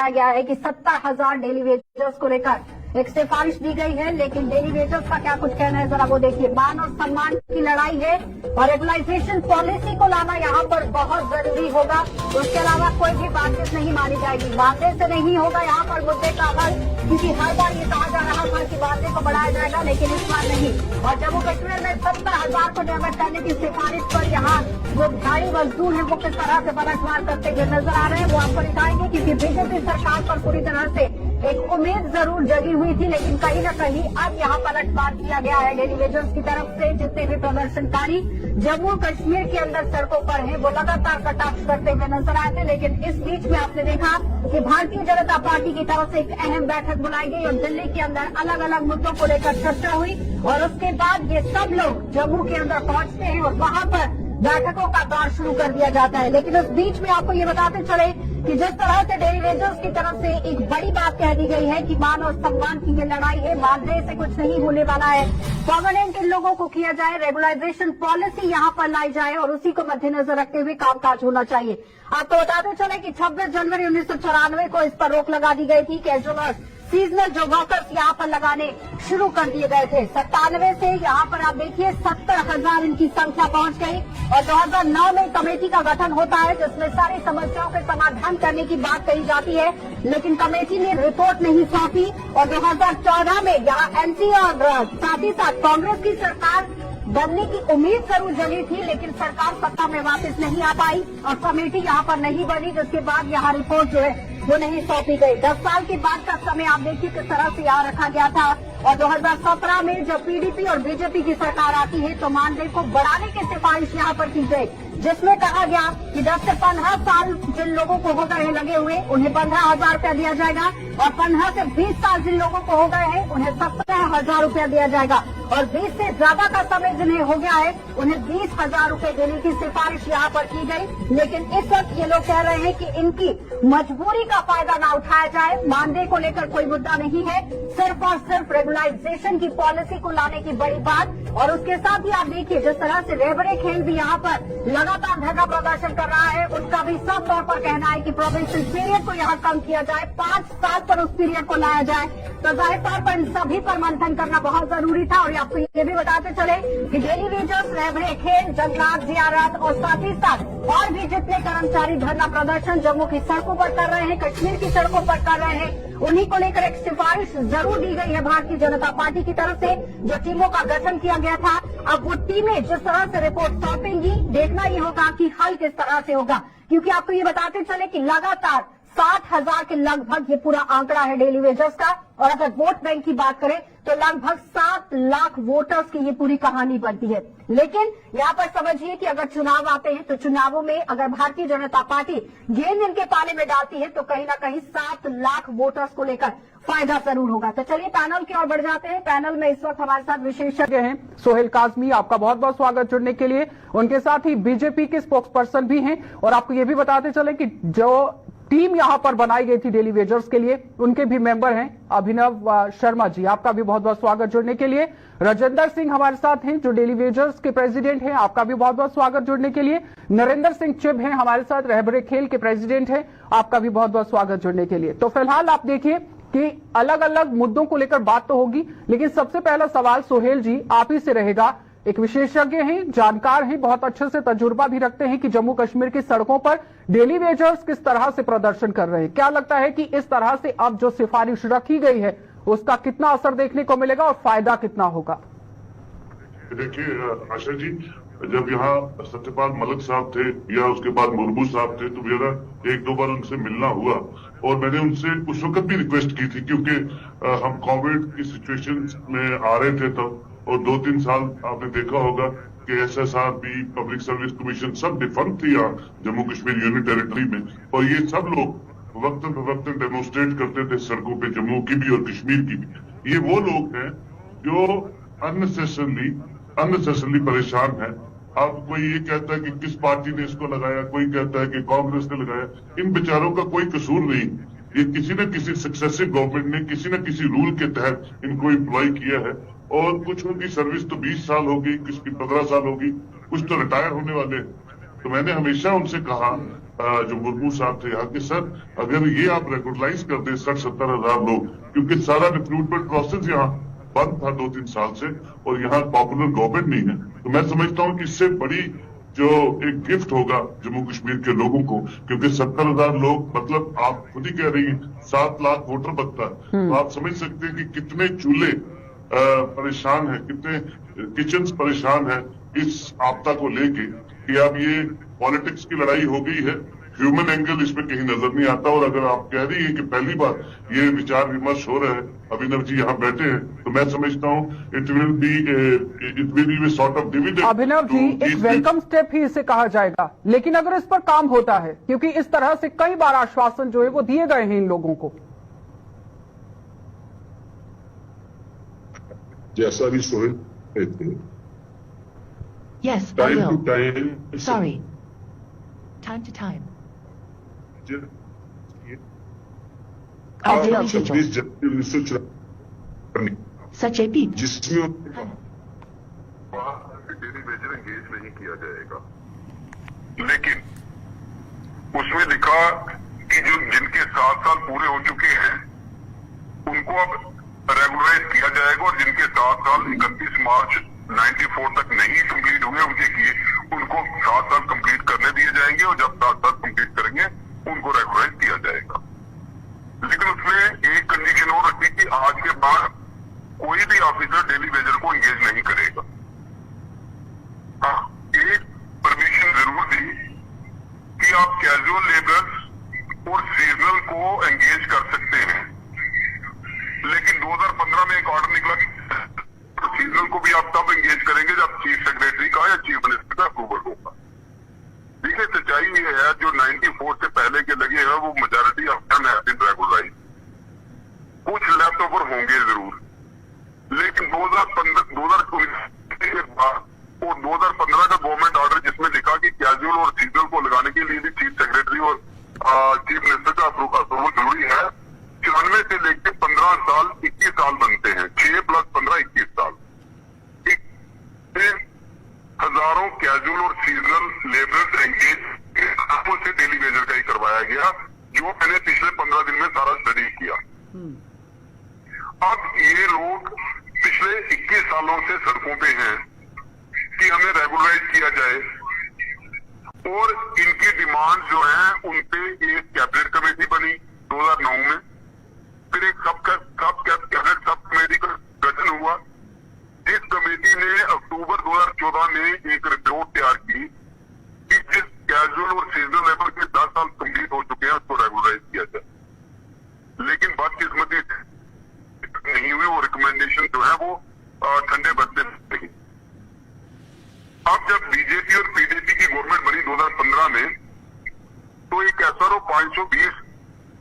गया है कि 70,000 डेली वेजर्स को लेकर एक सिफारिश दी गई है, लेकिन डेली वेजर्स का क्या कुछ कहना है जरा वो देखिए। मान और सम्मान की लड़ाई है और रेगुलाइजेशन पॉलिसी को लाना यहाँ पर बहुत जरूरी होगा। उसके अलावा कोई भी बातचीत नहीं मानी जाएगी, बातें से नहीं होगा यहाँ पर मुद्दे का हल, क्योंकि हर बार ये कहा जा रहा था कि बातें को बढ़ाया जाएगा, लेकिन इस बार नहीं। और जम्मू कश्मीर में 70,000 को नियमित करने की सिफारिश पर यहाँ जो दिहाड़ी मजदूर है वो किस तरह से पलटवार करते हुए नजर आ रहे हैं वो आपको दिखाएंगे, क्योंकि बीजेपी सरकार पर पूरी तरह से एक उम्मीद जरूर जगी हुई थी, लेकिन कहीं न कहीं अब यहाँ पलटवार किया गया है डेली वेजर्स की तरफ से। जितने भी प्रदर्शनकारी जम्मू कश्मीर के अंदर सड़कों पर हैं वो लगातार कटाक्ष करते हुए नजर आए थे, लेकिन इस बीच में आपने देखा कि भारतीय जनता पार्टी की तरफ से एक अहम बैठक बुलाई गई और दिल्ली के अंदर अलग अलग मुद्दों को लेकर चर्चा हुई और उसके बाद ये सब लोग जम्मू के अंदर पहुंचते हैं और वहां पर बैठकों का दौर शुरू कर दिया जाता है। लेकिन उस बीच में आपको ये बताते चले कि जिस तरह से डेली वेजर्स की तरफ से एक बड़ी बात कह दी गई है कि मान और सम्मान की ये लड़ाई है, मानदेय से कुछ नहीं होने वाला है, परमानेंट इन लोगों को किया जाए, रेगुलाइजेशन पॉलिसी यहाँ पर लाई जाए और उसी को मद्देनजर रखते हुए कामकाज होना चाहिए। आपको बताते चले कि 26 जनवरी 1994 को इस पर रोक लगा दी गई थी। कैजुअल सीजनल जो वर्कर्स यहाँ पर लगाने शुरू कर दिए गए थे। 97 से यहाँ पर आप देखिए 70,000 इनकी संख्या पहुंच गई और 2009 में कमेटी का गठन होता है जिसमें सारी समस्याओं के समाधान करने की बात कही जाती है, लेकिन कमेटी ने रिपोर्ट नहीं सौंपी और 2014 में यहाँ एनसी और साथ ही साथ कांग्रेस की सरकार बनने की उम्मीद जरूर जगी थी, लेकिन सरकार सत्ता में वापस नहीं आ पाई और कमेटी यहाँ पर नहीं बनी, जिसके बाद यहाँ रिपोर्ट जो है वो नहीं सौंपी गई। 10 साल के बाद का समय आप देखिए किस तरह से यहाँ रखा गया था और 2017 में जब पीडीपी और बीजेपी की सरकार आती है तो मानदेय को बढ़ाने की सिफारिश यहाँ पर की गई, जिसमें कहा गया कि 10 से 15 साल जिन लोगों को हो गए हैं लगे हुए उन्हें 15,000 रुपया दिया जाएगा और 15 से 20 साल जिन लोगों को हो गए हैं उन्हें 17,000 रुपया दिया जाएगा और 20 से ज्यादा का समय जिन्हें हो गया है उन्हें 20,000 रुपए देने की सिफारिश यहाँ पर की गई। लेकिन इस वक्त ये लोग कह रहे हैं कि इनकी मजबूरी का फायदा ना उठाया जाए, मानदेय को लेकर कोई मुद्दा नहीं है, सिर्फ और सिर्फ रेगुलाइजेशन की पॉलिसी को लाने की बड़ी बात। और उसके साथ ही आप देखिए जिस तरह से रहबरे खेल भी यहाँ पर लगातार धरना प्रदर्शन कर रहा है, उनका भी सब तौर पर कहना है कि प्रोबेशन पीरियड को यहाँ कम किया जाए, 5 साल पर उस पीरियड को लाया जाए। तो जाहिर तौर पर इन सभी पर मंथन करना बहुत जरूरी था। और आपको ये भी बताते चले कि डेली वेजर्स, रहबरे खेल, जंगलात जियारत और साथ ही साथ और भी जितने कर्मचारी धरना प्रदर्शन जम्मू की सड़कों पर कर रहे हैं, कश्मीर की सड़कों पर कर रहे हैं, उन्हीं को लेकर एक सिफारिश जरूर दी गई है भारतीय जनता पार्टी की तरफ से, जो टीमों का गठन किया गया था। अब वो टीमें जिस तरह से रिपोर्ट सौंपेंगी, देखना ये होगा कि हल किस तरह से होगा, क्योंकि आपको ये बताते चले कि लगातार 60,000 के लगभग ये पूरा आंकड़ा है डेली वेजर्स का। और अगर वोट बैंक की बात करें तो लगभग 7 लाख वोटर्स की ये पूरी कहानी बनती है। लेकिन यहाँ पर समझिए कि अगर चुनाव आते हैं तो चुनावों में अगर भारतीय जनता पार्टी गेंद इनके पाले में डालती है तो कहीं ना कहीं 7 लाख वोटर्स को लेकर फायदा जरूर होगा। तो चलिए पैनल की ओर बढ़ जाते हैं। पैनल में इस वक्त हमारे साथ विशेषज्ञ हैं सोहेल काजमी, आपका बहुत बहुत स्वागत जुड़ने के लिए। उनके साथ ही बीजेपी के स्पोक्स पर्सन भी हैं और आपको ये भी बताते चले कि जो टीम यहां पर बनाई गई थी डेली वेजर्स के लिए, उनके भी मेंबर हैं अभिनव शर्मा जी, आपका भी बहुत बहुत स्वागत जुड़ने के लिए। राजेंद्र सिंह हमारे साथ हैं जो डेली वेजर्स के प्रेसिडेंट हैं, आपका भी बहुत बहुत स्वागत जुड़ने के लिए। नरेंद्र सिंह चिब हैं हमारे साथ, रहबरे खेल के प्रेसिडेंट हैं, आपका भी बहुत बहुत स्वागत जुड़ने के लिए। तो फिलहाल आप देखिए कि अलग अलग मुद्दों को लेकर बात तो होगी, लेकिन सबसे पहला सवाल सोहेल जी आप ही से रहेगा। एक विशेषज्ञ हैं, जानकार हैं, बहुत अच्छे से तजुर्बा भी रखते हैं कि जम्मू कश्मीर की सड़कों पर डेली वेजर्स किस तरह से प्रदर्शन कर रहे हैं। क्या लगता है कि इस तरह से अब जो सिफारिश रखी गई है उसका कितना असर देखने को मिलेगा और फायदा कितना होगा? देखिए आशा जी, जब यहाँ सत्यपाल मलिक साहब थे या उसके बाद मुर्मू साहब थे तो मेरा 1-2 बार उनसे मिलना हुआ और मैंने उनसे उस वक्त भी रिक्वेस्ट की थी, क्योंकि हम कोविड की सिचुएशन में आ रहे थे तब, और 2-3 साल आपने देखा होगा कि SSRB, पब्लिक सर्विस कमीशन सब डिफंक्ट थी यहाँ जम्मू कश्मीर यूनियन टेरिटरी में, और ये सब लोग वक्तन फवक्तन डेमोन्स्ट्रेट करते थे सड़कों पे, जम्मू की भी और कश्मीर की भी। ये वो लोग हैं जो अननेसेसरली परेशान है। अब कोई ये कहता है कि किस पार्टी ने इसको लगाया, कोई कहता है कि कांग्रेस ने लगाया, इन बेचारों का कोई कसूर नहीं। ये किसी न किसी सक्सेसिव गवर्नमेंट ने किसी न किसी रूल के तहत इनको एम्प्लॉय किया है और कुछ की सर्विस तो 20 साल होगी, कुछ की 15 साल होगी, कुछ तो रिटायर होने वाले हैं। तो मैंने हमेशा उनसे कहा जो मुर्मू साहब थे यहाँ के, सर अगर ये आप रेगुलराइज कर दें 60-70 हजार लोग, क्योंकि सारा रिक्रूटमेंट प्रोसेस यहाँ बंद था 2-3 साल से और यहाँ पॉपुलर गवर्नमेंट नहीं है, तो मैं समझता हूँ कि इससे बड़ी जो एक गिफ्ट होगा जम्मू कश्मीर के लोगों को, क्योंकि 70,000 लोग, मतलब आप खुद ही कह रही हैं 7 लाख वोटर बनता है, तो आप समझ सकते हैं कि कितने चूल्हे परेशान है, कितने किचन्स परेशान है इस आपदा को लेके, कि अब ये पॉलिटिक्स की लड़ाई हो गई है, ह्यूमन एंगल इसमें कहीं नजर नहीं आता। और अगर आप कह रही है कि पहली बार ये विचार विमर्श हो रहा है, अभिनव जी यहाँ बैठे हैं, तो मैं समझता हूँ it will be sort of dividend. Abhinav ji, एक वेलकम स्टेप ही इसे कहा जाएगा, लेकिन अगर इस पर काम होता है, क्योंकि इस तरह से कई बार आश्वासन जो है वो दिए गए हैं इन लोगों को। जैसा भी सोहेल थे, Yes, I time to will. Time, Sorry. Time to time. Abhinav ji, 26 जनवरी 1994 सच है पीप। जिसमें डेली वेजर एंगेज नहीं किया जाएगा, लेकिन उसमें लिखा कि जो जिनके 7 साल पूरे हो चुके हैं उनको अब रेगुलराइज किया जाएगा, और जिनके 7 साल 31 मार्च 94 तक नहीं कंप्लीट हुए उनको 7 साल कंप्लीट करने दिए जाएंगे, और जब 7 साल कंप्लीट करेंगे उनको रेगुलराइज किया जाएगा। लेकिन उसमें एक कंडीशन और रखी कि आज के बाद कोई भी ऑफिसर डेली वेजर को एंगेज नहीं करेगा। हाँ, एक परमिशन जरूर दी कि आप कैजुअल लेबर्स और सीजनल को एंगेज कर सकते हैं, लेकिन 2015 में एक ऑर्डर निकला कि सीजनल को भी आप तब एंगेज करेंगे जब चीफ सेक्रेटरी का या चीफ मिनिस्टर का अप्रूवल होगा। देखिए, सच्चाई ये है, जो 94 से पहले के लगे हैं वो majority of time have been regularised, कुछ लेफ्ट ओवर होंगे जरूर, लेकिन 2019 के बाद और 2015 का गवर्नमेंट ऑर्डर जिसमें लिखा कि कैजुअल और सीजनल को लगाने के लिए भी चीफ सेक्रेटरी और चीफ मिनिस्टर का अप्रूवल जरूरी है। 94 से लेकर 15 साल 21 साल बनते हैं, 6 + 15 21 साल। हजारों कैजुअल और सीजनल लेबर्स एंगेज से डेली वेजर का ही करवाया गया, जो मैंने पिछले 15 दिन में सारा स्टडी किया। अब ये लोग पिछले 21 सालों से सड़कों पे हैं कि हमें रेगुलराइज किया जाए, और इनकी डिमांड जो है उनपे एक कैबिनेट कमेटी बनी 2009 में, फिर एक कैबिनेट सब कमेटी का गठन हुआ, जिस कमेटी ने अक्टूबर 2014 में एक रिपोर्ट तैयार की कि जिस कैजुअल और सीजनल लेबर के 10 साल कंप्लीट हो चुके हैं उसको रेगुलराइज किया जाए। लेकिन बदकिस्मती नहीं हुई, वो रिकमेंडेशन जो है वो ठंडे बदले रही। अब जब बीजेपी और पीडीपी की गवर्नमेंट बनी 2015 में, तो एक SRO 520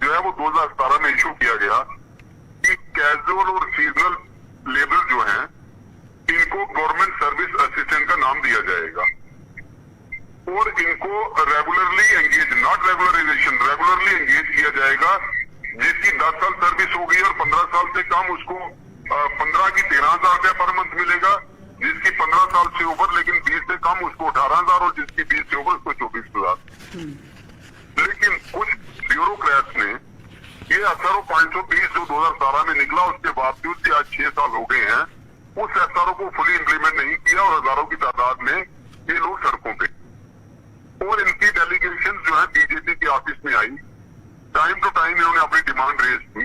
जो है वो 2017 में इशू किया गया कि कैजुअल और सीजनल लेबर जो है इनको गवर्नमेंट सर्विस असिस्टेंट का नाम दिया जाएगा, और इनको regularly engage, not regularisation, regularly engage किया जाएगा। जिसकी 10 साल सर्विस हो गई और 15 साल से कम, उसको 15 की 13,000 रुपया पर मंथ मिलेगा, जिसकी 15 साल से ऊपर लेकिन 20 से कम उसको 18,000, और जिसकी 20 से ऊपर उसको 24,000। लेकिन कुछ ब्यूरोक्रेट्स ने ये SRO 520 जो 2017 में निकला, उसके बावजूद भी आज 6 साल हो गए हैं, उस SRO को फुली इंप्लीमेंट नहीं किया, और हजारों की तादाद में ये लोग सड़कों पे, और इनकी डेलीगेशन जो है बीजेपी के ऑफिस में आई, टाइम टू टाइम इन्होंने अपनी डिमांड रेज की।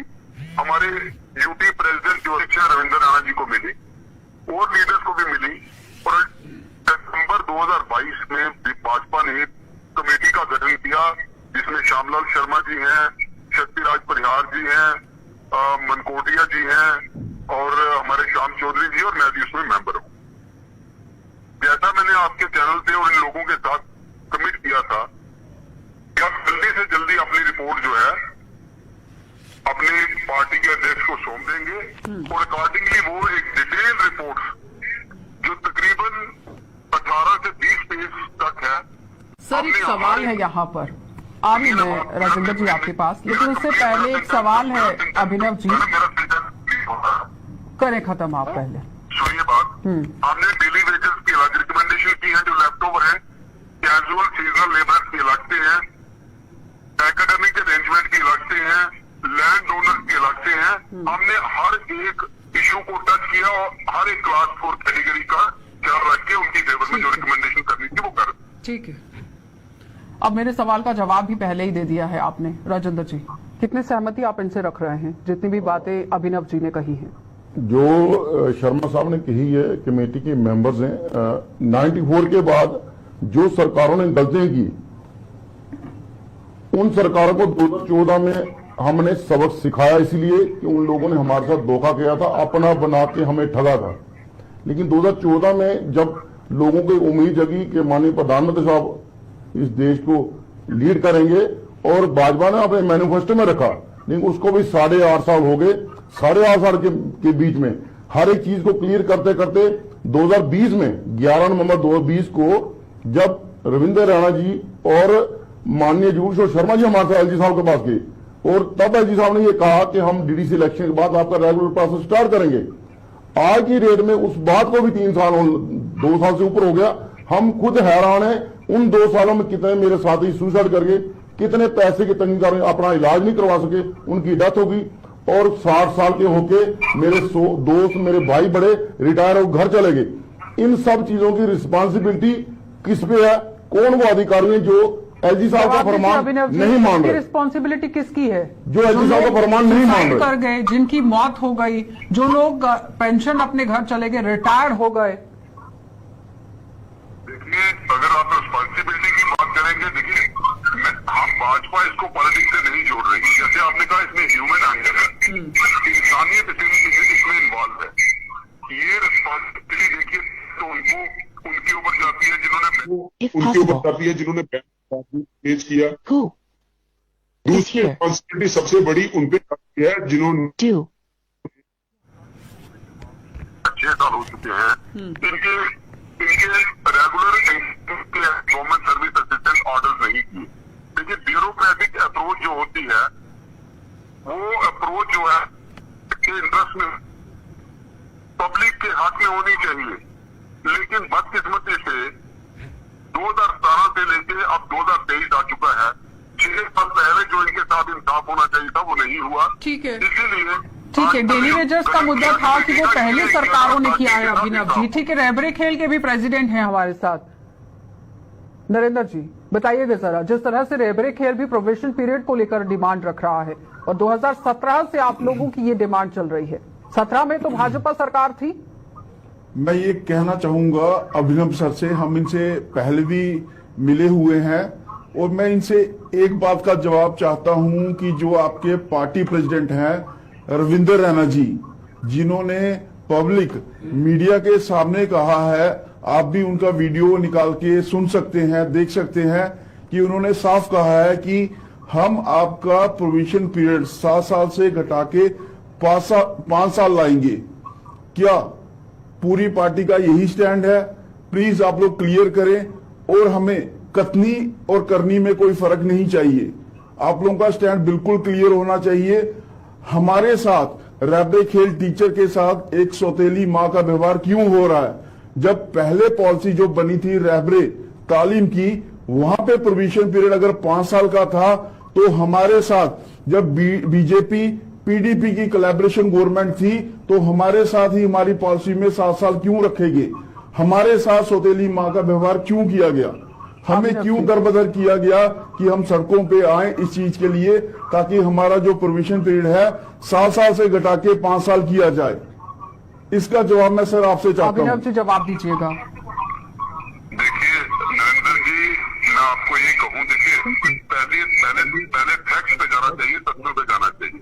हमारे यूटी प्रेसिडेंट जो है रविंद्र राणा जी को मिली, और लीडर्स को भी मिली, और दिसंबर 2022 में भाजपा ने कमेटी का गठन किया, जिसमें श्यामलाल शर्मा जी हैं, शक्तिराज परिहार जी हैं, मनकोटिया जी हैं, और हमारे श्याम चौधरी जी, और मैं भी उसमें मेंबर हूँ। जैसा मैंने आपके चैनल पे और इन लोगों के साथ कमिट किया था कि आप जल्दी से जल्दी अपनी रिपोर्ट जो है अपने पार्टी के अध्यक्ष को सौंप देंगे, और अकॉर्डिंगली वो एक डिटेल रिपोर्ट जो तकरीबन 18 से 20 पेज तक है। सर, एक सवाल है यहाँ पर, आ रही है राजेंद्र जी आपके पास, लेकिन उससे पहले एक सवाल है अभिनव जी, करें खत्म आप पहले। सुनिए बात, हमने डेली वेजेस की अलग रिकमेंडेशन की है, जो लेफ्ट ओवर है कैजुअल सीजनल लेबर की अलग से है, एकेडमिक अरेंजमेंट की अलग से हैं, लैंड ओनर की अलग से हैं। हमने हर एक इशू को टच किया और हर एक क्लास 4 कैटेगरी का ख्याल रख के उनकी फेवर में जो रिकमेंडेशन करनी थी वो कर। ठीक है, अब मेरे सवाल का जवाब भी पहले ही दे दिया है आपने। राजेंद्र जी, कितने सहमति आप इनसे रख रहे हैं जितनी भी बातें अभिनव जी ने कही हैं? जो शर्मा साहब ने कही है, कमेटी के मेंबर्स हैं, 94 के बाद जो सरकारों ने गलतियां की, उन सरकारों को 2014 में हमने सबक सिखाया, इसलिए कि उन लोगों ने हमारे साथ धोखा किया था, अपना बना के हमें ठगा था। लेकिन 2014 में जब लोगों को उम्मीद जगी कि माननीय प्रधानमंत्री साहब इस देश को लीड करेंगे, और भाजपा ने अपने मैनिफेस्टो में रखा, लेकिन उसको भी 8.5 साल हो गए। 8.5 साल के बीच में हर एक चीज को क्लियर करते करते 2020 में 11 नवंबर 2020 को जब रविंद्र रैना जी और माननीय जुगल शर्मा जी हमारे एलजी साहब के पास गए, और तब एलजी साहब ने ये कहा कि हम डीडीसी इलेक्शन के बाद आपका रेगुलर प्रोसेस स्टार्ट करेंगे। आज की डेट में उस बात को भी 3 साल 2 साल से ऊपर हो गया। हम खुद हैरान हैं, उन 2 सालों में कितने मेरे साथी सुसाइड करके, कितने पैसे की तंगी कारण अपना इलाज नहीं करवा सके, उनकी डेथ हो गई, और 60 साल के होके मेरे दोस्त, मेरे भाई बड़े रिटायर हो घर चले गए। इन सब चीजों की रिस्पॉन्सिबिलिटी किस पे है? कौन वो अधिकारी है जो एलजी साहब का फरमान नहीं मान रहे? रिस्पॉन्सिबिलिटी किसकी है? जो एलजी साहब का फरमान नहीं मान रहे, कर गए, जिनकी मौत हो गई, जो लोग पेंशन अपने घर चले गए, रिटायर्ड हो गए। देखिए, अगर आप रिस्पॉन्सिबिलिटी की बात करेंगे, देखिए हम भाजपा इसको पॉलिटिक्स से नहीं जोड़ रही। जैसे आपने कहा इसमें ह्यूमन एंगल है, इंसानियत इसमें इन्वॉल्व है। ये रिस्पॉन्सिबिलिटी देखिए तो उनके ऊपर जाती है जिन्होंने पेश किया। दूसरी रिस्पॉन्सिबिलिटी सबसे बड़ी उनपे है जिन्होंने 6 साल हो चुके हैं, इनके regular government service assistant order नहीं किए। देखिए, ब्यूरोक्रेटिक अप्रोच जो होती है, वो अप्रोच जो है के इंटरेस्ट में पब्लिक के हाथ में होनी चाहिए। लेकिन बदकिस्मती से 2017 से लेके अब 2023 आ चुका है। 6 साल पहले जो इनके साथ इंसाफ होना चाहिए था वो नहीं हुआ। ठीक है, इसीलिए ठीक है, डेली वेजर्स का मुद्दा था कि वो पहले सरकारों ने किया है। अभिनव जी, ठीक है, रहबरे खेल के भी प्रेसिडेंट हैं हमारे साथ। नरेंद्र जी, बताइएगा जरा, जिस तरह से रहबरे खेल भी प्रोबेशन पीरियड को लेकर डिमांड रख रहा है, और 2017 से आप लोगों की ये डिमांड चल रही है। 17 में तो भाजपा सरकार थी। मैं ये कहना चाहूंगा अभिनव सर से, हम इनसे पहले भी मिले हुए हैं, और मैं इनसे एक बात का जवाब चाहता हूं कि जो आपके पार्टी प्रेसिडेंट हैं रविंद्र रैना जी, जिन्होंने पब्लिक मीडिया के सामने कहा है, आप भी उनका वीडियो निकाल के सुन सकते हैं, देख सकते हैं, कि उन्होंने साफ कहा है कि हम आपका प्रोविजन पीरियड 7 साल से घटा के 5 साल लाएंगे। क्या पूरी पार्टी का यही स्टैंड है? प्लीज आप लोग क्लियर करें, और हमें कथनी और करनी में कोई फर्क नहीं चाहिए। आप लोगों का स्टैंड बिल्कुल क्लियर होना चाहिए। हमारे साथ रहबरे खेल टीचर के साथ एक सौतेली माँ का व्यवहार क्यों हो रहा है? जब पहले पॉलिसी जो बनी थी रहबरे तालीम की, वहां पे प्रोविजन पीरियड अगर 5 साल का था, तो हमारे साथ जब बीजेपी पीडीपी की कोलैबोरेशन गवर्नमेंट थी, तो हमारे साथ ही हमारी पॉलिसी में 7 साल क्यों रखे गए? हमारे साथ सौतेली माँ का व्यवहार क्यों किया गया? हमें क्यों दरबदर किया गया कि हम सड़कों पे आए इस चीज के लिए, ताकि हमारा जो प्रोविजन पीरियड है 7 साल से घटा के 5 साल किया जाए? इसका जवाब मैं सर आपसे चाहता हूँ। अभिनव जी, जवाब दीजिएगा। देखिए नरेंद्र जी, मैं आपको ये कहूँ, देखिए पहले फैक्ट्स पे जाना चाहिए, तथ्यों पे जाना चाहिए।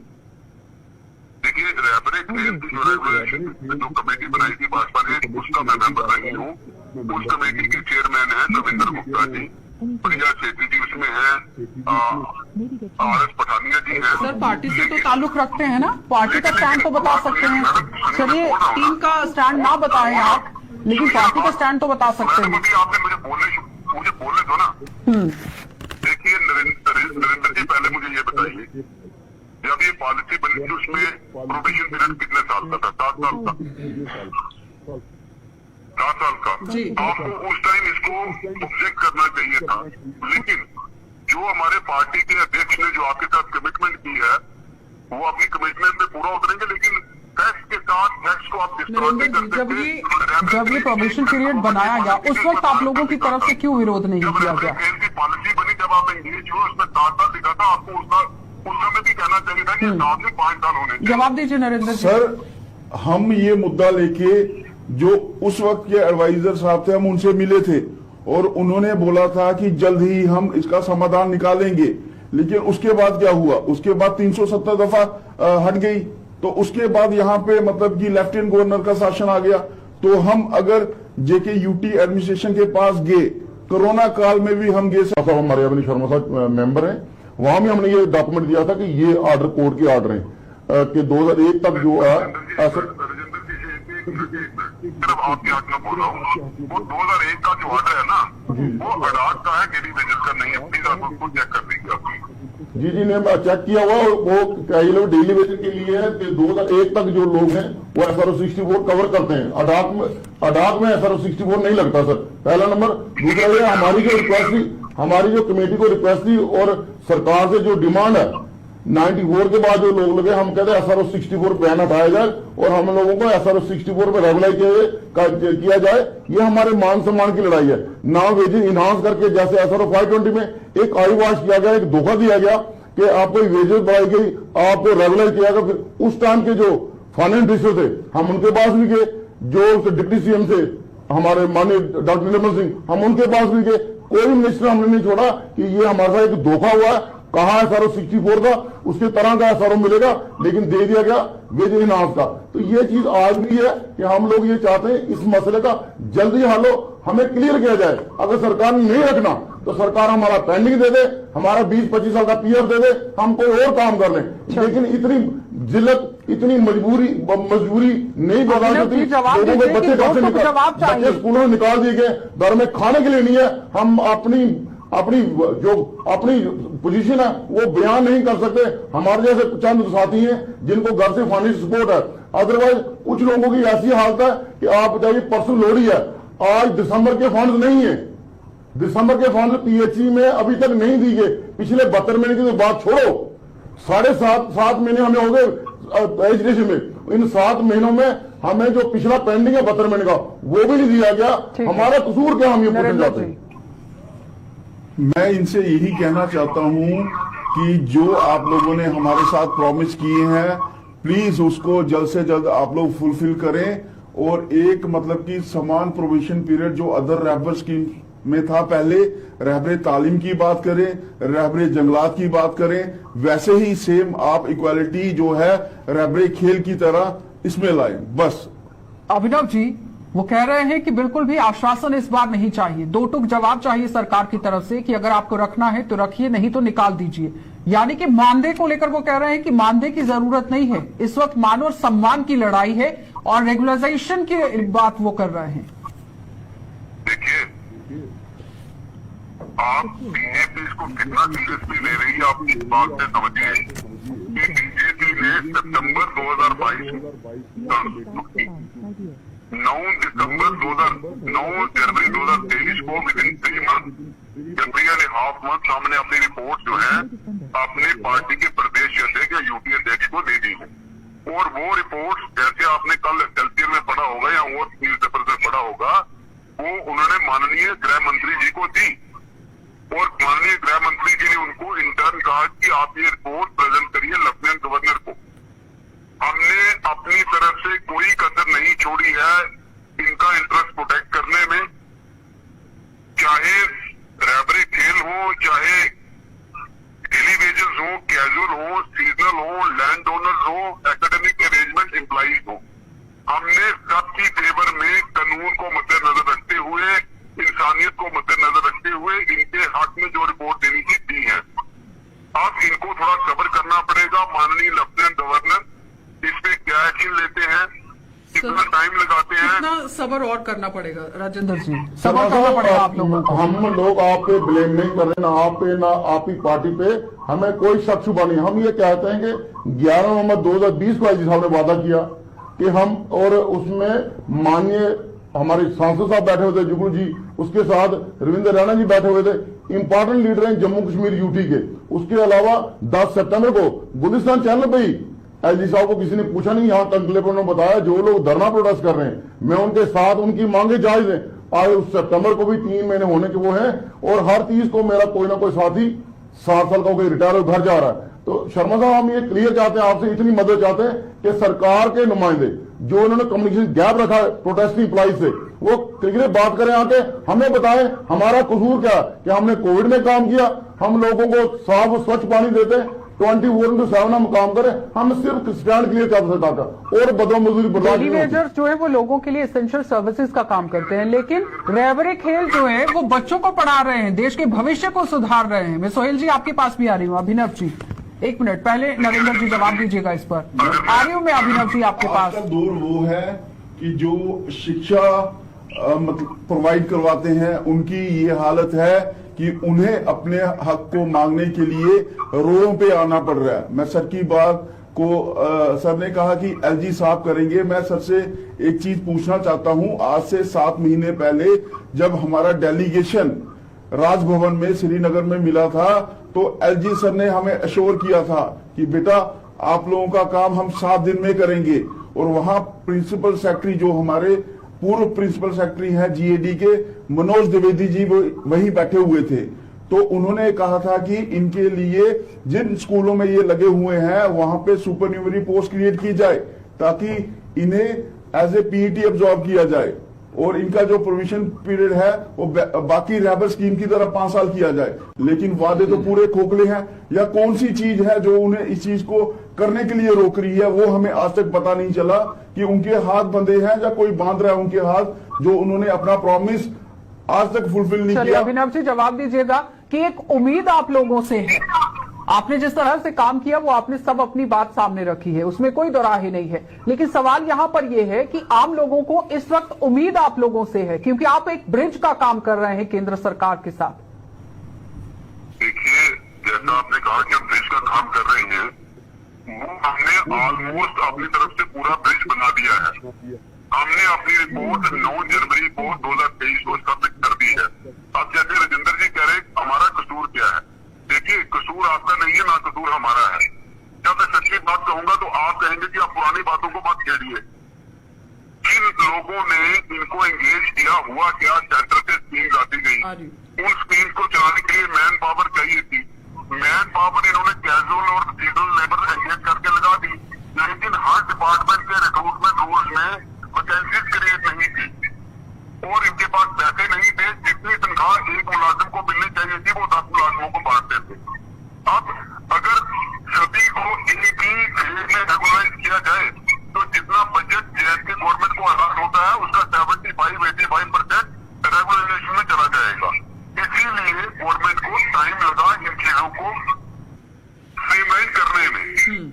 देखिए, रहबरे खेल की जो रेगुलेशन जो कमेटी बनाई थी भाजपा ने, उसका मैं मेंबर नहीं हूँ। उस कमेटी के चेयरमैन है रविंद्र गुप्ता जी, प्रिया सेठी जी उसमें है, RS पठानिया जी है। सर, पार्टी से तो ताल्लुक रखते हैं ना, पार्टी का स्टैंड तो बता सकते हैं। चलिए, टीम का स्टैंड ना बताएं आप, लेकिन पार्टी का स्टैंड तो बता सकते हैं। आपने मुझे बोलने दो ना। देखिए नरेंद्र जी, पहले मुझे ये बताइए, जब ये पॉलिसी बनी थी उसमें प्रोविजन पीरियड कितने साल का था? 7 साल का। 7 साल का। आपको उस टाइम इसको ऑब्जेक्ट करना चाहिए था, लेकिन जो हमारे पार्टी के अध्यक्ष ने जो आपके साथ कमिटमेंट की है वो अपनी कमिटमेंट में पूरा उतरेंगे, लेकिन फैक्ट के साथ फैक्ट्स को आप डिस्टॉर्ट नहीं कर सकते। जब ये प्रोबेशन पीरियड बनाया गया उस वक्त आप लोगों की तरफ से क्यों विरोध नहीं किया गया? की पॉलिसी बनी, जब आप एंगेज हुए उसमें 7 साल लिखा था, आपको उस समय भी कहना चाहिए था कि 7 से 5 साल होने चाहिए। जवाब दीजिए नरेंद्र जी। सर, हम ये मुद्दा लेके जो उस वक्त के एडवाइजर साहब थे हम उनसे मिले थे और उन्होंने बोला था कि जल्द ही हम इसका समाधान निकालेंगे, लेकिन उसके बाद क्या हुआ? उसके बाद 370 दफा हट गई, तो उसके बाद यहाँ पे मतलब कि लेफ्टिनेंट गवर्नर का शासन आ गया। तो हम अगर जेके यूटी एडमिनिस्ट्रेशन के पास गए, कोरोना काल में भी हम गए। साहब हमारे अवनी शर्मा साहब मेंबर हैं, वहां भी हमने ये डॉक्यूमेंट दिया था कि ये ऑर्डर कोर्ट के ऑर्डर हैं कि 2001 तक जो है ऐसा। सिर्फ आपकी आज्ञा बोल रहा हूँ, वो 2001 का जो ऑर्डर है ना वो अडाक का है, डेली वेजेस का नहीं है। प्लीज आप उसको चेक कर दीजिए आप। जी ने चेक किया हुआ, वो ये लोग डेली वेजेस के लिए है कि 2001 तक जो लोग हैं वो SRO 64 कवर करते हैं। अडाक में SRO 64 नहीं लगता सर, पहला नंबर। दूसरा ये हमारी जो रिक्वेस्ट थी, हमारी जो कमेटी को रिक्वेस्ट थी और सरकार से जो डिमांड है 94 के बाद जो लोग लगे, हम कहते हैं SRO 64 बैन हटाया जाए और हम लोगों को SRO 64 पे रेगुलाइज किया जाए। ये हमारे मान सम्मान की लड़ाई है, ना वेजेस इनहांस करके जैसे SRO 520 में एक आई वॉश किया गया, एक धोखा दिया गया कि आपको वेजेस बढ़ाई गई, आपको रेगुलाइज किया गया। फिर उस टाइम के जो फाइनेंस मिनिस्टर थे हम उनके पास भी गए, जो डिप्टी CM थे हमारे माननीय डॉक्टर निर्मल सिंह, हम उनके पास भी गए। कोई मिनिस्टर हमने नहीं छोड़ा कि ये हमारे साथ एक धोखा हुआ है। कहा SRO 64 का उसके तरह का SRO मिलेगा, लेकिन दे दिया गया वेज इनहांस का। तो ये चीज आज भी है कि हम लोग ये चाहते हैं इस मसले का जल्दी हल हो, हमें क्लियर किया जाए। अगर सरकार ने नहीं रखना तो सरकार हमारा पेंडिंग दे दे, हमारा 20-25 साल का PF दे दे, हम कोई और काम कर लें। लेकिन इतनी जिल्लत, इतनी मजबूरी नहीं बर्दाश्त होती। लोगों के बच्चे स्कूलों में निकाल दिए गए, घर में खाने के लिए नहीं है। हम अपनी पोजीशन है वो बयान नहीं कर सकते। हमारे जैसे चंद साथी हैं जिनको घर से फाइनेंशियल सपोर्ट है, अदरवाइज कुछ लोगों की ऐसी हालत है कि आप बताइए, परसों लोहड़ी है, आज दिसंबर के फंड नहीं है। दिसंबर के फंड PHE में अभी तक नहीं दी गए। पिछले 72 महीने की तो बात छोड़ो, 7.5 महीने हमें हो गए एजुकेशन में। इन 7 महीनों में हमें जो पिछला पेंडिंग है 72 महीने का वो भी नहीं दिया गया। हमारा कसूर क्या, हम ये पूछना चाहते हैं। मैं इनसे यही कहना चाहता हूं कि जो आप लोगों ने हमारे साथ प्रॉमिस किए हैं, प्लीज उसको जल्द से जल्द आप लोग फुलफिल करें और एक मतलब कि समान प्रोविजन पीरियड जो अदर रहबर स्कीम में था, पहले रहबरे तालीम की बात करें, रहबरे जंगलात की बात करें, वैसे ही सेम आप इक्वालिटी जो है रहबरे खेल की तरह इसमें लाएं। बस अभिनव जी वो कह रहे हैं कि बिल्कुल भी आश्वासन इस बार नहीं चाहिए, 2 टूक जवाब चाहिए सरकार की तरफ से कि अगर आपको रखना है तो रखिए, नहीं तो निकाल दीजिए। यानी कि मानदेय को लेकर वो कह रहे हैं कि मानदेय की जरूरत नहीं है, इस वक्त मान और सम्मान की लड़ाई है और रेगुलराइजेशन की बात वो कर रहे हैं। देखिए, आप बीजेपी इसको कितना सीरियसली ले रही है, आप इस बात से समझिए कि बीजेपी ने सितंबर 2022 9 जनवरी 2023 को विद इन 3 मंथ, 3.5 मंथ सामने अपनी रिपोर्ट जो है अपने पार्टी के प्रदेश अध्यक्ष या यूपी अध्यक्ष को दे दी है। और वो रिपोर्ट जैसे आपने कल एक्सेलसियर में पढ़ा होगा या और न्यूज़पेपर में पढ़ा होगा, वो उन्होंने माननीय गृह मंत्री जी को दी और माननीय गृह मंत्री जी ने उनको इंटर्न कहा कि आप ये रिपोर्ट प्रेजेंट करिए लेफ्टिनेंट गवर्नर को। हमने अपनी तरफ से कोई कसर नहीं छोड़ी है इनका इंटरेस्ट प्रोटेक्ट करने में, चाहे रहबरे खेल हो, चाहे डेली वेजेस हो, कैजुअल हो, सीजनल हो, लैंड ओनर्स हो, एकेडमिक अरेंजमेंट एम्प्लॉइज हो। हमने सबकी फेवर में कानून को मद्देनजर रखते हुए, इंसानियत को मद्देनजर रखते हुए इनके हक में जो रिपोर्ट देनी थी दी है। अब इनको थोड़ा सब्र करना पड़ेगा। माननीय लेफ्टिनेंट गवर्नर इस पे क्या एक्शन लेते हैं, कितना टाइम लगाते हैं, कितना सब्र और करना पड़ेगा। राजेंद्र जी, सब्र करना पड़ेगा आप लोगों को। हम लोग आप पे ब्लेम नहीं कर रहे, ना आप पे ना आपकी पार्टी पे, हमें कोई शक शुबा नहीं। हम ये कहते हैं कि 11 नवंबर 2020 को IGP साहब ने वादा किया कि हम, और उसमें माननीय हमारे सांसद साहब बैठे हुए थे जुगनू जी, उसके साथ रविंद्र रैना जी बैठे हुए थे, इंपॉर्टेंट लीडर हैं जम्मू कश्मीर यूटी के। उसके अलावा 10 सितंबर को गुलिस्तान चैनल पे ही एलजी साहब को किसी ने पूछा नहीं, यहाँ तंगले पर उन्होंने बताया जो लोग धरना प्रोटेस्ट कर रहे हैं मैं उनके साथ, उनकी मांगे जायज है। आज उस सितंबर को भी 3 महीने होने के वो है, और हर 30 को मेरा कोई ना कोई साथी 60 साल का कोई रिटायर हो घर जा रहा है। तो शर्मा साहब हम ये क्लियर चाहते हैं, आपसे इतनी मदद चाहते हैं कि सरकार के नुमाइंदे जो उन्होंने कम्युनिकेशन गैप रखा है प्रोटेस्टिंग एम्प्लॉइज से, वो क्लियर बात करें आके, हमें बताएं हमारा कसूर क्या, कि हमने कोविड में काम किया, हम लोगों को साफ स्वच्छ पानी देते हैं, 24/7 हम काम करें, हम सिर्फ स्टैंड क्लियर कर सरकार का, और बदला मजदूरी डेली वेजर्स जो है वो लोगों के लिए एसेंशियल सर्विसेज का काम करते हैं, लेकिन रहबरे खेल जो है वो बच्चों को पढ़ा रहे हैं, देश के भविष्य को सुधार रहे हैं। मैं सोहेल जी आपके पास भी आ रही हूँ। अभिनव जी 1 मिनट, पहले नरेंद्र जी जवाब दीजिएगा इस पर। आ रही हूँ मैं अभिनव जी आपके पास। आजकल दौर वो है कि जो शिक्षा मतलब प्रोवाइड करवाते हैं उनकी ये हालत है कि उन्हें अपने हक को मांगने के लिए रोडों पे आना पड़ रहा है। मैं सर की बात को सर ने कहा कि एलजी साहब करेंगे, मैं सर से एक चीज पूछना चाहता हूं। आज से 7 महीने पहले जब हमारा डेलीगेशन राजभवन में श्रीनगर में मिला था तो एलजी सर ने हमें अश्योर किया था कि बेटा आप लोगों का काम हम 7 दिन में करेंगे। और वहां प्रिंसिपल सेक्रेटरी जो हमारे पूर्व प्रिंसिपल सेक्रेटरी हैं जीएडी के मनोज द्विवेदी जी वही बैठे हुए थे, तो उन्होंने कहा था कि इनके लिए जिन स्कूलों में ये लगे हुए हैं वहां पे सुपरन्यूमरी पोस्ट क्रिएट की जाए ताकि इन्हें एज ए पीईटी अब्सॉर्ब किया जाए, और इनका जो प्रोविजन पीरियड है वो बाकी रहबर स्कीम की तरह 5 साल किया जाए। लेकिन वादे तो पूरे खोखले हैं, या कौन सी चीज है जो उन्हें इस चीज को करने के लिए रोक रही है, वो हमें आज तक पता नहीं चला कि उनके हाथ बंधे हैं या कोई बांध रहा है उनके हाथ, जो उन्होंने अपना प्रॉमिस आज तक फुलफिल नहीं किया। अभिनव जी जवाब दीजिएगा कि एक उम्मीद आप लोगों से है, आपने जिस तरह से काम किया वो आपने सब अपनी बात सामने रखी है, उसमें कोई दोराहे नहीं है, लेकिन सवाल यहां पर यह है कि आम लोगों को इस वक्त उम्मीद आप लोगों से है क्योंकि आप एक ब्रिज का काम कर रहे हैं केंद्र सरकार के साथ। देखिए, जैसा आपने कहा कि हम ब्रिज का काम कर रहे हैं, वो हमने ऑलमोस्ट अपनी तरफ से पूरा ब्रिज बना दिया है। हमने अपनी रिपोर्ट 9 जनवरी को 2023 को सबमिट कर दी है। अब जैसे राजेंद्र जी कह रहे हमारा कसूर क्या है, देखिए कसूर आपका नहीं है, ना कसूर हमारा है। जब मैं सच्ची बात कहूंगा तो आप कहेंगे कि आप पुरानी बातों को मत छेड़िए। जिन लोगों ने इनको एंगेज किया, हुआ क्या, सेंटर से स्कीम लाती गई, उन स्कीम को चलाने के लिए मैन पावर चाहिए थी। मैन पावर इन्होंने कैजुअल और सीजनल लेबर एंगेज करके लगा दी, लेकिन हर डिपार्टमेंट के रिक्रूटमेंट रूल्स में वैकेंसीज क्रिएट नहीं थी और इनके पास पैसे नहीं थे। जितनी तनख्वाह एक मुलाजिम को मिलनी चाहिए थी वो 10 मुलाजिमों को बांटते थे। अब अगर सभी को एक ही रेट में रेगुलराइज किया जाए तो जितना बजट जेएसके गवर्नमेंट को अलाट होता है उसका 75-85% रेगुलाइजेशन में चला जाएगा। इसीलिए गवर्नमेंट को टाइम लगा इन चीजों को स्ट्रीमलाइन करने में।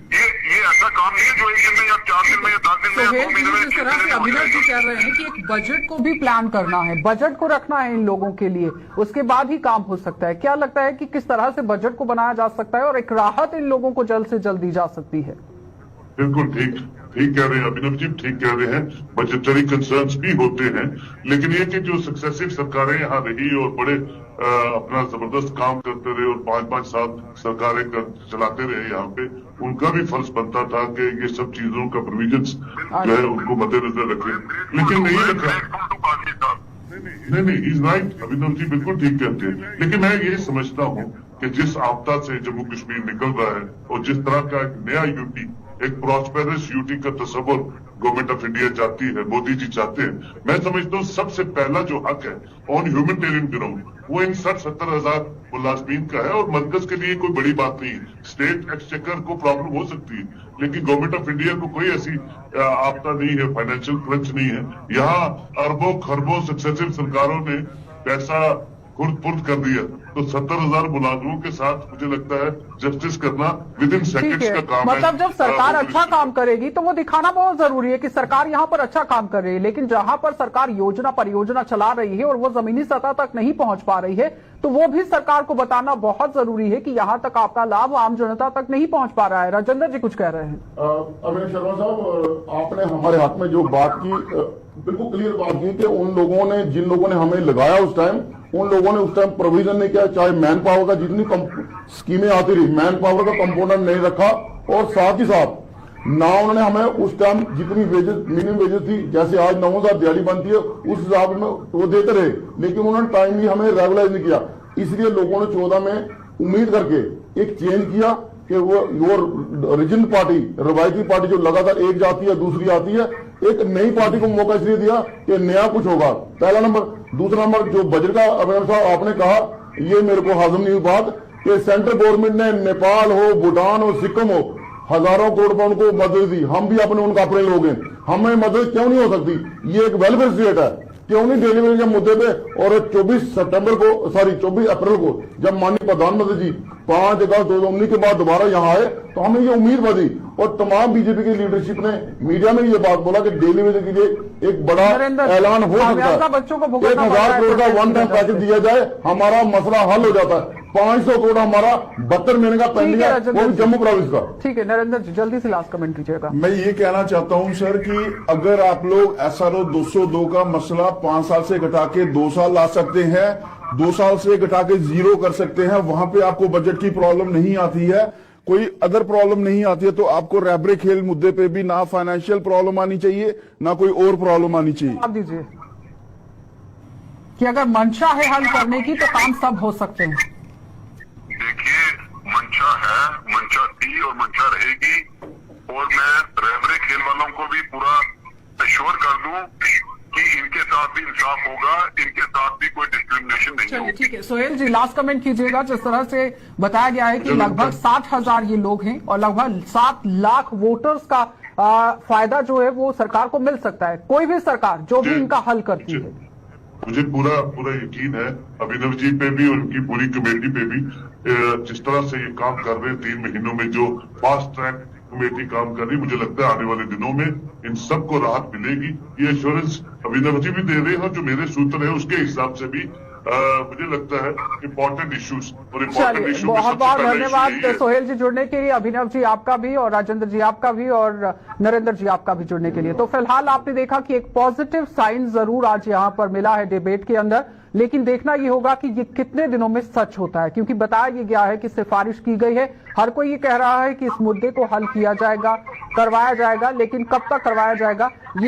ये ऐसा काम नहीं है जो 1 दिन में या 4 दिन में या 10 दिन में या 2 महीने में। जिस तरह से अभिनव जी कह रहे हैं कि एक बजट को भी प्लान करना है, बजट को रखना है इन लोगों के लिए, उसके बाद ही काम हो सकता है। क्या लगता है कि किस तरह से बजट को बनाया जा सकता है और एक राहत इन लोगों को जल्द से जल्द दी जा सकती है? बिल्कुल ठीक कह रहे हैं अभिनव जी, ठीक कह रहे हैं। बजटरी कंसर्न्स भी होते हैं, लेकिन ये कि जो सक्सेसिव सरकारें यहाँ रही और बड़े अपना जबरदस्त काम करते रहे और 5-5 साल सरकारें चलाते रहे यहाँ पे, उनका भी फर्ज बनता था कि ये सब चीजों का प्रोविजंस जो है उनको मद्देनजर रखें, लेकिन नहीं रखा। नहीं, इज राइट, अभिनव जी बिल्कुल ठीक कहते हैं। लेकिन मैं ये समझता हूँ कि जिस आपदा से जम्मू कश्मीर निकल रहा है और जिस तरह का एक नया यूटी, एक प्रॉस्पेरस यूटी का तस्वर गवर्नमेंट ऑफ इंडिया चाहती है, मोदी जी चाहते हैं, मैं समझता हूँ सबसे पहला जो हक है ऑन ह्यूमैनिटेरियन ग्राउंड वो इन 60-70 हजार मुलाजमीन का है। और मरकज के लिए कोई बड़ी बात नहीं है, स्टेट एक्सचेकर को प्रॉब्लम हो सकती है, लेकिन गवर्नमेंट ऑफ इंडिया को कोई ऐसी आपदा नहीं है, फाइनेंशियल क्रंच नहीं है। यहाँ अरबों खरबों सक्सेसिव सरकारों ने पैसा खुर्द कर दिया, तो 70,000 मुलाजिमों के साथ मुझे लगता है जस्टिस करना विद इन ठीक सेकंड्स है, का काम है। मतलब जब सरकार वो अच्छा काम करेगी तो वो दिखाना बहुत जरूरी है कि सरकार यहाँ पर अच्छा काम कर रही है, लेकिन जहां पर सरकार योजना परियोजना चला रही है और वो जमीनी सतह तक नहीं पहुंच पा रही है, तो वो भी सरकार को बताना बहुत जरूरी है कि यहाँ तक आपका लाभ आम जनता तक नहीं पहुंच पा रहा है। राजेंद्र जी कुछ कह रहे हैं। अभिनव शर्मा साहब, आपने हमारे हाथ में जो बात की, बिल्कुल क्लियर बात की कि उन लोगों ने, जिन लोगों ने हमें लगाया उस टाइम, उन लोगों ने उस टाइम प्रोविजन नहीं किया, चाहे मैन पावर का जितनी स्कीमें आती रही, मैन पावर का कंपोनेंट नहीं रखा, और साथ ही साथ ना उन्होंने हमें उस टाइम जितनी वेजेस, मिनिमम वेजेस थी, जैसे आज 9,000 दिहाड़ी बनती है, उस हिसाब में वो देते रहे, लेकिन उन्होंने टाइमली हमें रेगुलाइज नहीं किया। इसलिए लोगों ने 14 में उम्मीद करके एक चेंज किया कि वो रीजनल पार्टी, रवायती पार्टी जो लगातार एक जाती है दूसरी आती है, एक नई पार्टी को मौका इसलिए दिया कि नया कुछ होगा, पहला नंबर। दूसरा नंबर, जो बजट का अभिनव साहब आपने कहा, ये मेरे को हाजिम नहीं हुई बात कि सेंट्रल गवर्नमेंट ने नेपाल हो, भूटान हो, सिक्किम हो, हजारों करोड़ रुपए उनको मदद दी। हम भी अपने उनका अपने लोग हैं, हमें मदद क्यों नहीं हो सकती? ये एक वेलफेयर स्टेट है, क्यों नहीं डिलीवरी के मुद्दे पे? और 24 अप्रैल को जब माननीय प्रधानमंत्री जी 5 अगस्त 2019 के बाद दोबारा यहाँ आए, तो हमें ये उम्मीद बनी और तमाम बीजेपी की लीडरशिप ने मीडिया में ये बात बोला कि डेली वेज के लिए एक बड़ा ऐलान हो सकता है, बच्चों को 1,000 करोड़ का वन टाइम पैकेज दिया जाए, हमारा मसला हल हो जाता है। 500 करोड़ हमारा 72 महीने का पेंडिंग है, वो भी जम्मू प्रोविंस का। ठीक है नरेंद्र जी, जल्दी से लास्ट कमेंट कीजिएगा। मैं ये कहना चाहता हूं सर कि अगर आप लोग SRO 202 का मसला 5 साल से घटा के 2 साल ला सकते हैं, 2 साल से घटा के 0 कर सकते हैं, वहां पे आपको बजट की प्रॉब्लम नहीं आती है, कोई अदर प्रॉब्लम नहीं आती है, तो आपको रैबरे खेल मुद्दे पे भी ना फाइनेंशियल प्रॉब्लम आनी चाहिए, ना कोई और प्रॉब्लम आनी चाहिए। आप दीजिए कि अगर मंशा है हल करने की तो काम सब हो सकते हैं। देखिए, मंशा है, मंशा थी और मंशा रहेगी, और मैं रैबरे खेल वालों को भी पूरा एश्योर कर दूं कि इनके साथ भी इंसाफ होगा, इनके साथ भी कोई डिस्क्रिमिनेशन नहीं चलिए होगी। ठीक है, सोहेल जी लास्ट कमेंट कीजिएगा। जिस तरह से बताया गया है कि लगभग 60,000 ये लोग हैं और लगभग 7 लाख वोटर्स का फायदा जो है वो सरकार को मिल सकता है, कोई भी सरकार जो भी इनका हल करती है। मुझे पूरा यकीन है अभिनव जी पे भी और उनकी पूरी कमेटी पे भी, जिस तरह से ये काम कर रहे हैं 3 महीनों में, जो फास्ट ट्रैक कमेटी काम कर रही, मुझे लगता है आने वाले दिनों में इन सबको राहत मिलेगी। ये एश्योरेंस अभिनव जी भी दे रहे हैं, जो मेरे सूत्र है उसके हिसाब से भी मुझे लगता है इम्पोर्टेंट इश्यूज और इम्पोर्टेंट चलिए इशू बहुत बहुत धन्यवाद सोहेल जी जुड़ने के लिए, अभिनव जी आपका भी, और राजेंद्र जी आपका भी, और नरेंद्र जी आपका भी जुड़ने के लिए। तो फिलहाल आपने देखा कि एक पॉजिटिव साइन जरूर आज यहाँ पर मिला है डिबेट के अंदर, लेकिन देखना ये होगा कि ये कितने दिनों में सच होता है, क्योंकि बताया ये गया है कि सिफारिश की गई है, हर कोई ये कह रहा है कि इस मुद्दे को हल किया जाएगा, करवाया जाएगा, लेकिन कब तक करवाया जाएगा ये